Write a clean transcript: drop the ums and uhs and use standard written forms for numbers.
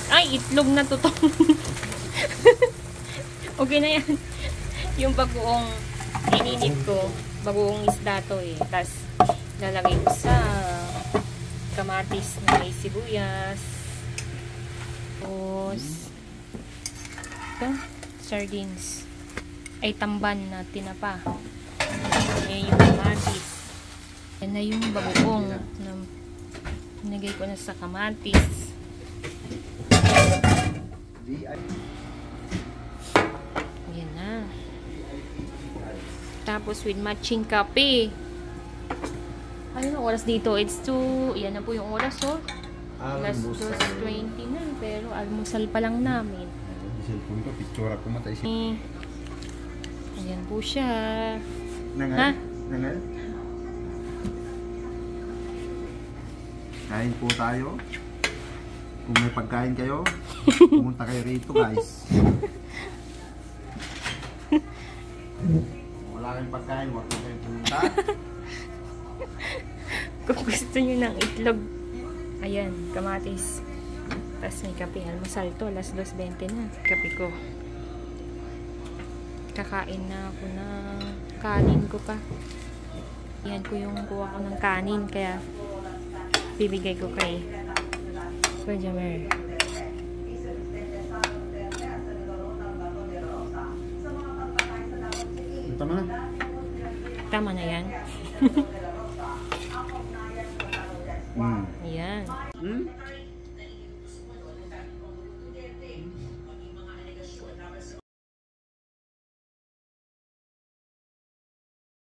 Ay, itlog na to. Okay na yan. Yung bagoong ininit ko, bagoong isda to eh. Tapos, lalagay ko sa kamatis na may sibuyas. Tapos, ito, sardines. Ay, tamban na tinapa. Ayan yung kamatis. Yan na yung bagoong na nilagay ko na sa kamatis. Yan na. Tapos with matching kape. Ano na oras dito? It's 2. Yan na po yung oras, oh. Alas 2:20 na. Pero almusal pa lang namin. Cellphone ko, picture ko matay siya. Ayan po siya. Nangal? Ha? Nangal? Kain po tayo. Kung may pagkain kayo, pumunta kayo rito, guys. Wala kayong pagkain, huwag kayo pumunta. Kung gusto nyo ng itlog, ayan, kamatis. Tapos may kape. Almusal to, alas 2:20 na. Kape ko. Kakain na ako ng kanin ko pa. Yan ko yung kuha ko ng kanin. Kaya, bibigay ko kay Jamer. Tama na. Tama na yan. Mm. Ayan. Hmm?